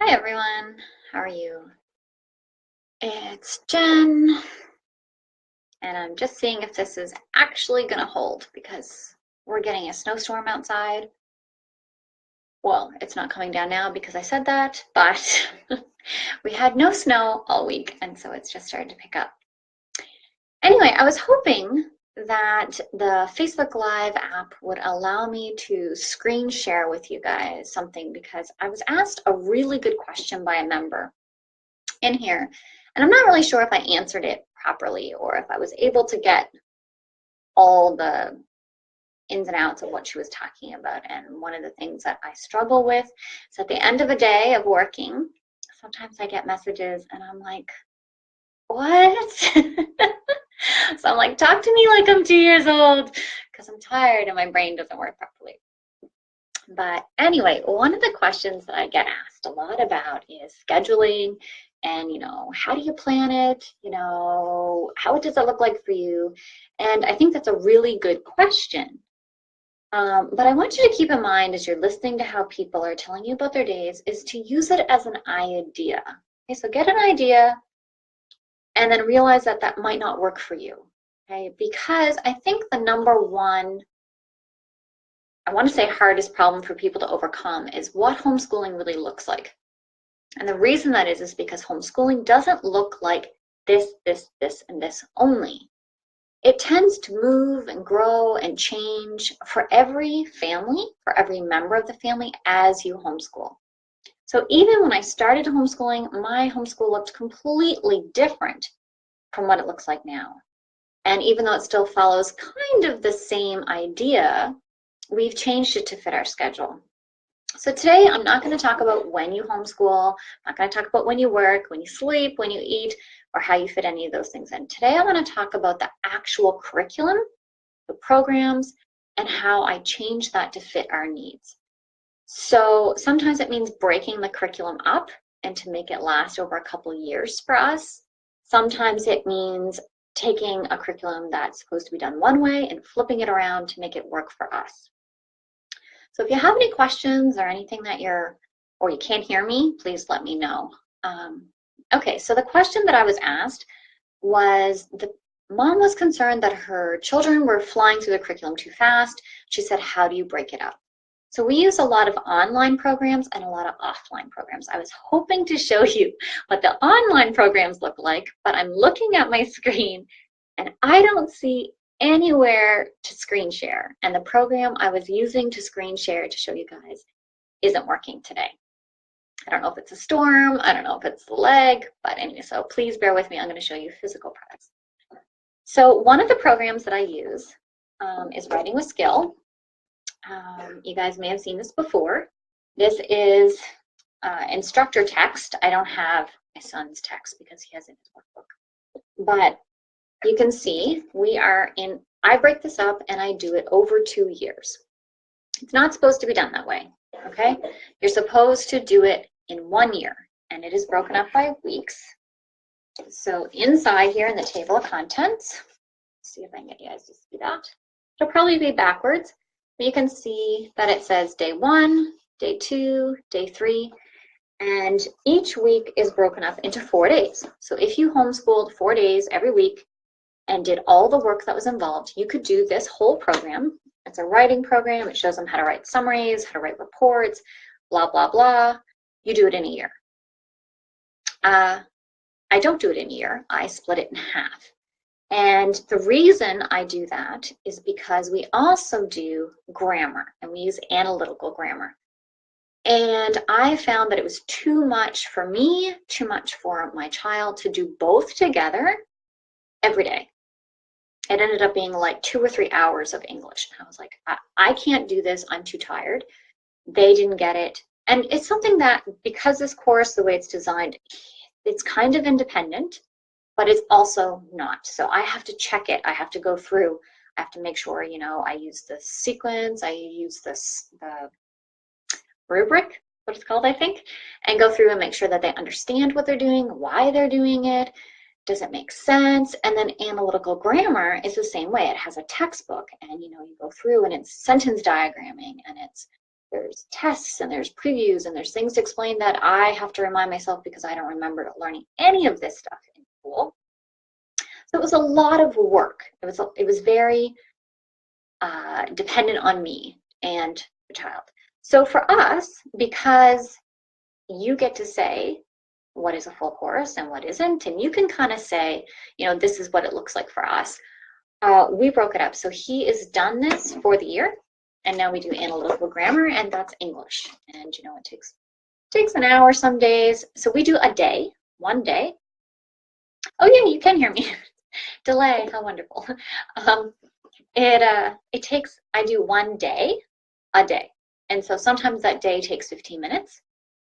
Hi everyone, how are you? It's Jen, and I'm just seeing if this is actually gonna hold because we're getting a snowstorm outside. Well, it's not coming down now because I said that, but we had no snow all week, and so it's just started to pick up. Anyway, I was hoping that the Facebook Live app would allow me to screen share with you guys something because I was asked a really good question by a member in here. And I'm not really sure if I answered it properly or if I was able to get all the ins and outs of what she was talking about. And one of the things that I struggle with is at the end of a day of working, sometimes I get messages and I'm like, what? So I'm like, talk to me like I'm 2 years old because I'm tired and my brain doesn't work properly. But anyway, one of the questions that I get asked a lot about is scheduling and, how do you plan it? How does it look like for you? And I think that's a really good question. But I want you to keep in mind as you're listening to how people are telling you about their days is to use it as an idea. Okay, so get an idea and then realize that that might not work for you. Okay, because I think the number one, I want to say hardest problem for people to overcome is what homeschooling really looks like. And the reason that is because homeschooling doesn't look like this, and this only. It tends to move and grow and change for every family, for every member of the family as you homeschool. So even when I started homeschooling, my homeschool looked completely different from what it looks like now. And even though it still follows kind of the same idea, we've changed it to fit our schedule. So today I'm not going to talk about when you homeschool, I'm not going to talk about when you work, when you sleep, when you eat, or how you fit any of those things in. Today I want to talk about the actual curriculum, the programs, and how I change that to fit our needs. So sometimes it means breaking the curriculum up and to make it last over a couple of years for us. Sometimes it means taking a curriculum that's supposed to be done one way and flipping it around to make it work for us. So if you have any questions or anything that or you can't hear me, please let me know. Okay, so the question that I was asked was, the mom was concerned that her children were flying through the curriculum too fast. She said, how do you break it up? So we use a lot of online programs and a lot of offline programs. I was hoping to show you what the online programs look like, but I'm looking at my screen and I don't see anywhere to screen share. And the program I was using to screen share to show you guys isn't working today. I don't know if it's a storm, I don't know if it's the leg, but anyway, so please bear with me. I'm going to show you physical products. So one of the programs that I use is Writing with Skill. You guys may have seen this before. This is instructor text. I don't have my son's text because he has it in his workbook. But you can see I break this up and I do it over 2 years. It's not supposed to be done that way, okay? You're supposed to do it in 1 year, and it is broken up by weeks. So inside here in the table of contents, see if I can get you guys to see that. It'll probably be backwards, but you can see that it says day 1, day 2, day 3, and each week is broken up into 4 days. So if you homeschooled 4 days every week and did all the work that was involved, you could do this whole program. It's a writing program. It shows them how to write summaries, how to write reports, blah, blah, blah. You do it in a year. I don't do it in a year. I split it in half. And the reason I do that is because we also do grammar, and we use analytical grammar. And I found that it was too much for me, too much for my child to do both together every day. It ended up being like 2 or 3 hours of English. I was like, I can't do this. I'm too tired. They didn't get it. And it's something that, because this course, the way it's designed, it's kind of independent, but it's also not. So I have to check it. I have to go through. I have to make sure, I use the sequence. I use the rubric, what it's called, I think, and go through and make sure that they understand what they're doing, why they're doing it. Does it make sense? And then analytical grammar is the same way. It has a textbook, and you go through and it's sentence diagramming, and there's tests and there's previews and there's things to explain that I have to remind myself because I don't remember learning any of this stuff in school. So it was a lot of work. It was very dependent on me and the child. So for us, because you get to say what is a full course and what isn't, and you can kind of say, this is what it looks like for us. We broke it up. So he is done this for the year, and now we do analytical grammar, and that's English. And it takes an hour some days. So we do a day, one day. Oh yeah, you can hear me. Delay, how wonderful. It takes, I do one day, a day. And so sometimes that day takes 15 minutes.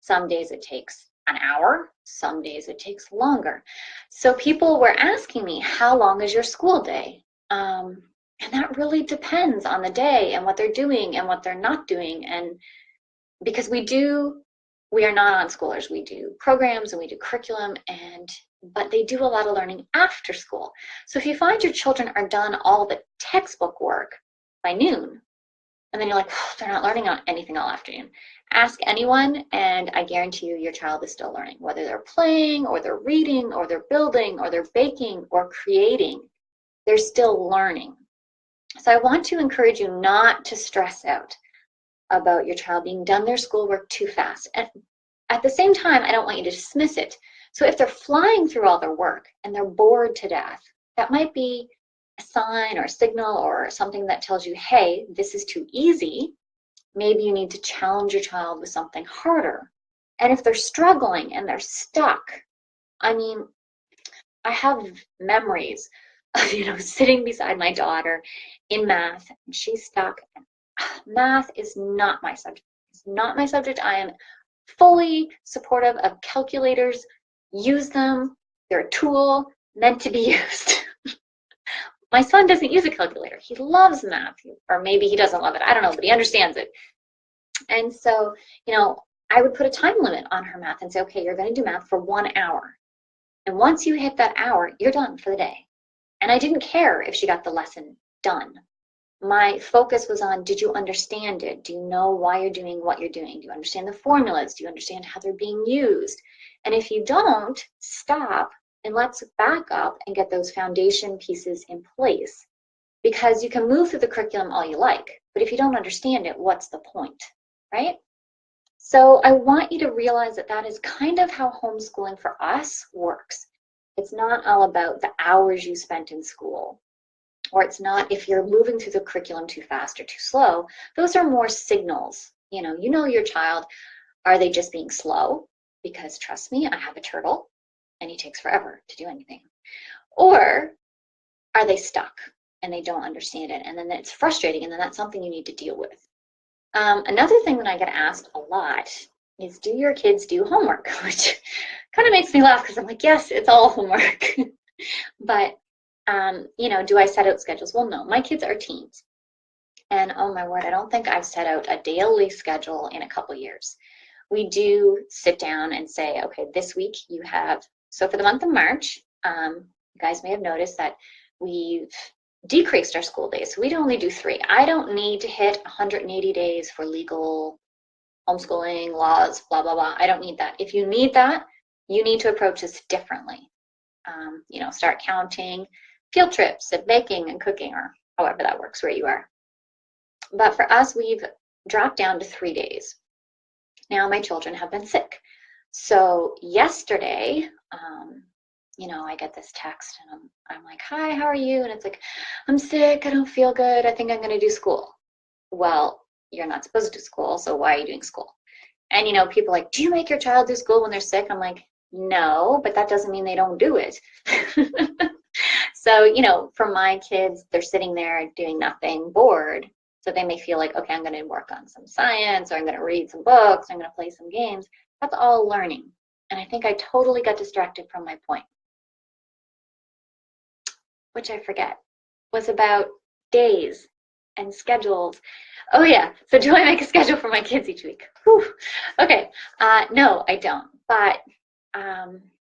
Some days it takes an hour. Some days it takes longer. So people were asking me, how long is your school day? And that really depends on the day and what they're doing and what they're not doing. And because we are not unschoolers. We do programs and we do curriculum, but they do a lot of learning after school. So if you find your children are done all the textbook work by noon, and then you're like, oh, they're not learning anything all afternoon, ask anyone, and I guarantee you your child is still learning. Whether they're playing or they're reading or they're building or they're baking or creating, they're still learning. So I want to encourage you not to stress out about your child being done their schoolwork too fast. And at the same time, I don't want you to dismiss it. So if they're flying through all their work and they're bored to death, that might be a sign or a signal or something that tells you, hey, this is too easy. Maybe you need to challenge your child with something harder. And if they're struggling and they're stuck, I mean, I have memories of, sitting beside my daughter in math, and she's stuck. Math is not my subject. It's not my subject. I am fully supportive of calculators. Use them. They're a tool meant to be used. My son doesn't use a calculator. He loves math, or maybe he doesn't love it. I don't know, but he understands it. And so, I would put a time limit on her math and say, okay, you're going to do math for 1 hour. And once you hit that hour, you're done for the day. And I didn't care if she got the lesson done. My focus was on, did you understand it? Do you know why you're doing what you're doing? Do you understand the formulas? Do you understand how they're being used? And if you don't, stop and let's back up and get those foundation pieces in place. Because you can move through the curriculum all you like, but if you don't understand it, what's the point, right? So I want you to realize that that is kind of how homeschooling for us works. It's not all about the hours you spent in school, or it's not if you're moving through the curriculum too fast or too slow. Those are more signals. You know your child. Are they just being slow? Because trust me, I have a turtle and he takes forever to do anything. Or are they stuck and they don't understand it? And then it's frustrating, and then that's something you need to deal with. Another thing that I get asked a lot is, do your kids do homework? Which kind of makes me laugh because I'm like, yes, it's all homework. But, do I set out schedules? Well, no, my kids are teens. And oh my word, I don't think I've set out a daily schedule in a couple years. We do sit down and say, okay, this week you have, so for the month of March, you guys may have noticed that we've decreased our school days. So we'd only do 3. I don't need to hit 180 days for legal homeschooling laws, blah, blah, blah. I don't need that. If you need that, you need to approach this differently. Start counting field trips and baking and cooking, or however that works where you are. But for us, we've dropped down to 3 days. Now my children have been sick. So yesterday, I get this text and I'm like, hi, how are you? And it's like, I'm sick, I don't feel good, I think I'm gonna do school. Well, you're not supposed to do school, so why are you doing school? And people are like, do you make your child do school when they're sick? I'm like, no, but that doesn't mean they don't do it. So, for my kids, they're sitting there doing nothing, bored. So they may feel like, okay, I'm going to work on some science, or I'm going to read some books, or I'm going to play some games. That's all learning. And I think I totally got distracted from my point, which I forget, was about days and schedules. Oh yeah, so do I make a schedule for my kids each week? Whew. Okay, no, I don't. But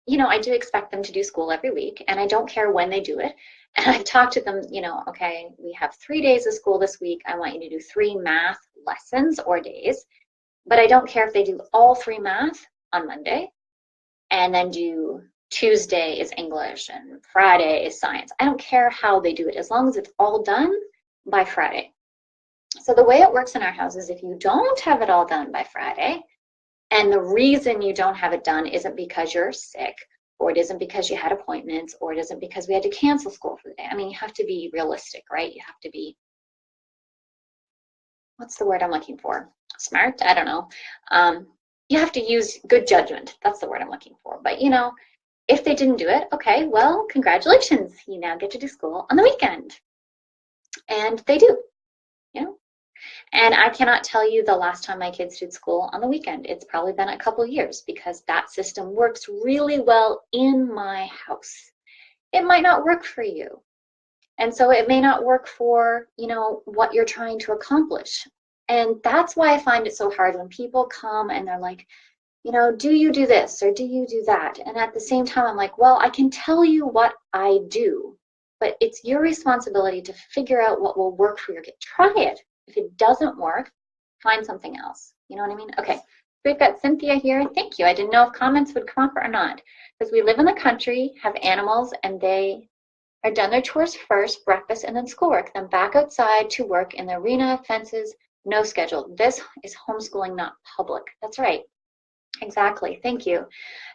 you know, I do expect them to do school every week, and I don't care when they do it. And I've talked to them, you know, okay, we have 3 days of school this week. I want you to do 3 math lessons or days, but I don't care if they do all 3 math on Monday and then do Tuesday is English and Friday is science. I don't care how they do it, as long as it's all done by Friday. So the way it works in our house is if you don't have it all done by Friday, and the reason you don't have it done isn't because you're sick, or it isn't because you had appointments, or it isn't because we had to cancel school for the day. I mean, you have to be realistic, right? You have to be, what's the word I'm looking for? Smart? I don't know. You have to use good judgment. That's the word I'm looking for. But, you know, if they didn't do it, okay, well, congratulations. You now get to do school on the weekend. And they do, you know. And I cannot tell you the last time my kids did school on the weekend. It's probably been a couple years, because that system works really well in my house. It might not work for you. And so it may not work for, you know, what you're trying to accomplish. And that's why I find it so hard when people come and they're like, you know, do you do this or do you do that? And at the same time, I'm like, well, I can tell you what I do, but it's your responsibility to figure out what will work for your kid. Try it. If it doesn't work, find something else. You know what I mean? Okay, we've got Cynthia here. Thank you. I didn't know if comments would come up or not, because we live in the country, have animals, and they are done their chores first, breakfast, and then schoolwork, then back outside to work in the arena, fences, no schedule. This is homeschooling, not public. That's right. Exactly. Thank you.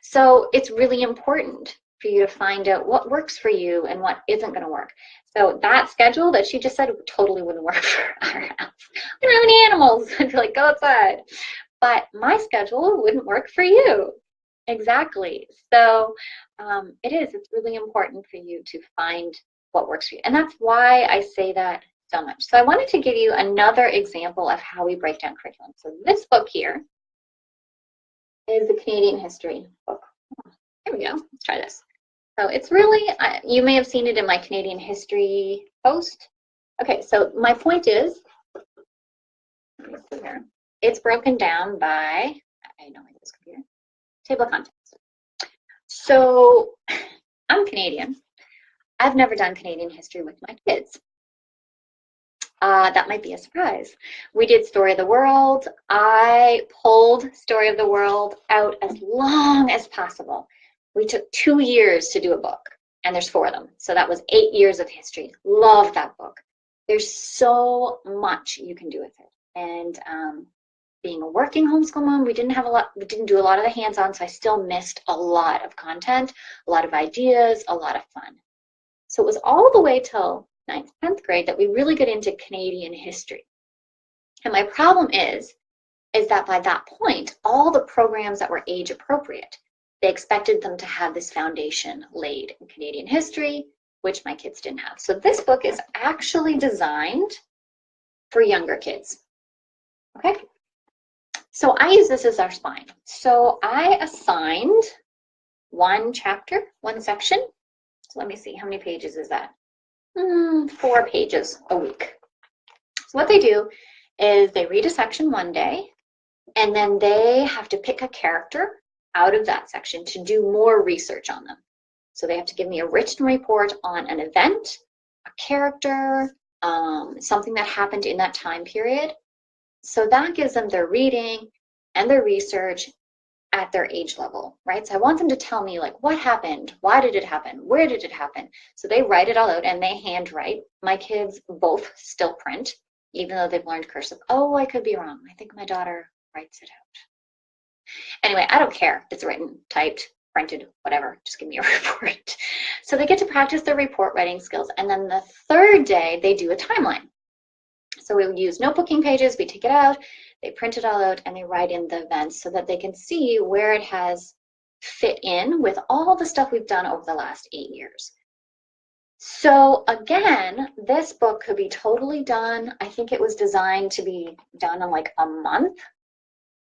So it's really important for you to find out what works for you and what isn't going to work. So that schedule that she just said totally wouldn't work for our house. We don't have any animals. I'd be like, go outside. But my schedule wouldn't work for you. Exactly. So it's really important for you to find what works for you. And that's why I say that so much. So I wanted to give you another example of how we break down curriculum. So this book here is the Canadian history book. Here we go. Let's try this. So it's really, you may have seen it in my Canadian history post. Okay, so my point is, let me see here. It's broken down by, I don't like this computer, table of contents. So I'm Canadian. I've never done Canadian history with my kids. That might be a surprise. We did Story of the World. I pulled Story of the World out as long as possible. We took 2 years to do a book, and there's 4 of them. So that was 8 years of history. Love that book. There's so much you can do with it. And being a working homeschool mom, we didn't do a lot of the hands-on, so I still missed a lot of content, a lot of ideas, a lot of fun. So it was all the way till 9th, 10th grade that we really get into Canadian history. And my problem is that by that point, all the programs that were age appropriate, they expected them to have this foundation laid in Canadian history, which my kids didn't have. So this book is actually designed for younger kids. Okay? So I use this as our spine. So I assigned 1 chapter, 1 section. So let me see, how many pages is that? 4 pages a week. So what they do is they read a section one day, and then they have to pick a character out of that section to do more research on them. So they have to give me a written report on an event, a character, something that happened in that time period. So that gives them their reading and their research at their age level, right? So I want them to tell me, like, what happened? Why did it happen? Where did it happen? So they write it all out, and they handwrite. My kids both still print, even though they've learned cursive. Oh, I could be wrong. I think my daughter writes it out. Anyway, I don't care if it's written, typed, printed, whatever. Just give me a report. So they get to practice their report writing skills. And then the 3rd day, they do a timeline. So we use notebooking pages, we take it out, they print it all out, and they write in the events so that they can see where it has fit in with all the stuff we've done over the last 8 years. So again, this book could be totally done. I think it was designed to be done in like a month,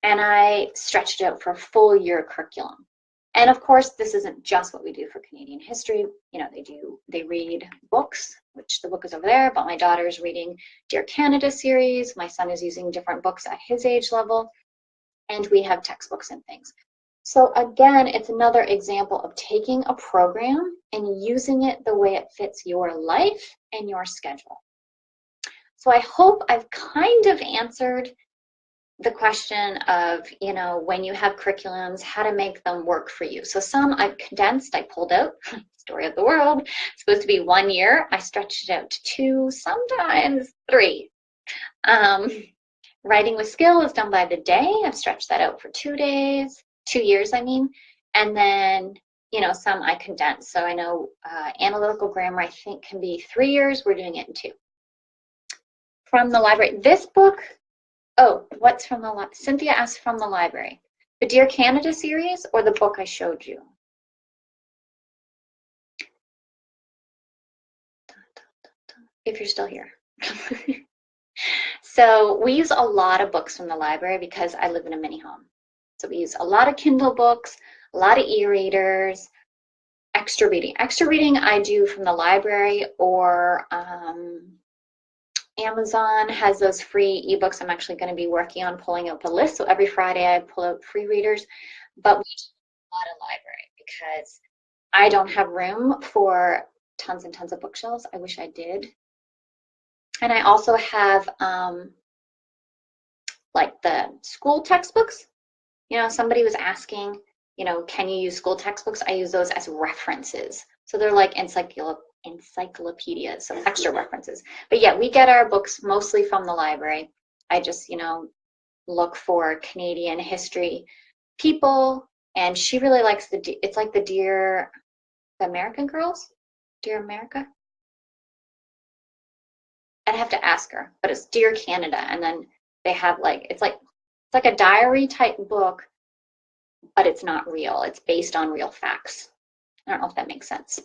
and I stretched it out for a full year curriculum. And of course, this isn't just what we do for Canadian history. You know, they read books, which the book is over there, but my daughter's reading Dear Canada series. My son is using different books at his age level, and we have textbooks and things. So again, it's another example of taking a program and using it the way it fits your life and your schedule. So I hope I've kind of answered the question of, when you have curriculums, how to make them work for you. So some I've condensed, I pulled out, story of the world. It's supposed to be 1 year. I stretched it out to 2, sometimes 3. Writing with skill is done by the day. I've stretched that out for 2 days, 2 years, I mean. And then, some I condense. So I know analytical grammar, I think, can be 3 years. We're doing it in 2. From the library. This book, what's from the library? Cynthia asked from the library. The Dear Canada series or the book I showed you? If you're still here. So we use a lot of books from the library because I live in a mini home. So we use a lot of Kindle books, a lot of e-readers, extra reading. Extra reading I do from the library, or Amazon has those free ebooks. I'm actually going to be working on pulling out the list. So every Friday I pull out free readers, but we do a lot of library because I don't have room for tons and tons of bookshelves. I wish I did. And I also have like the school textbooks. Somebody was asking, can you use school textbooks? I use those as references. So they're like encyclopedias, so extra references. But yeah, we get our books mostly from the library. I just, look for Canadian history people, and she really likes it's like the American Girls, Dear America. I'd have to ask her, but it's Dear Canada, and then they have it's like a diary type book, but it's not real. It's based on real facts. I don't know if that makes sense.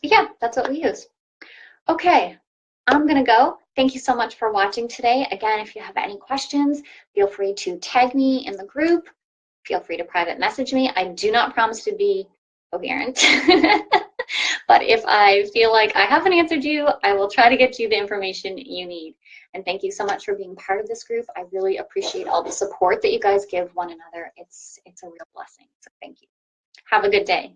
But yeah, that's what we use. Okay, I'm gonna go. Thank you so much for watching today. Again, if you have any questions, feel free to tag me in the group. Feel free to private message me. I do not promise to be coherent. But if I feel like I haven't answered you, I will try to get you the information you need. And thank you so much for being part of this group. I really appreciate all the support that you guys give one another. It's a real blessing. So thank you. Have a good day.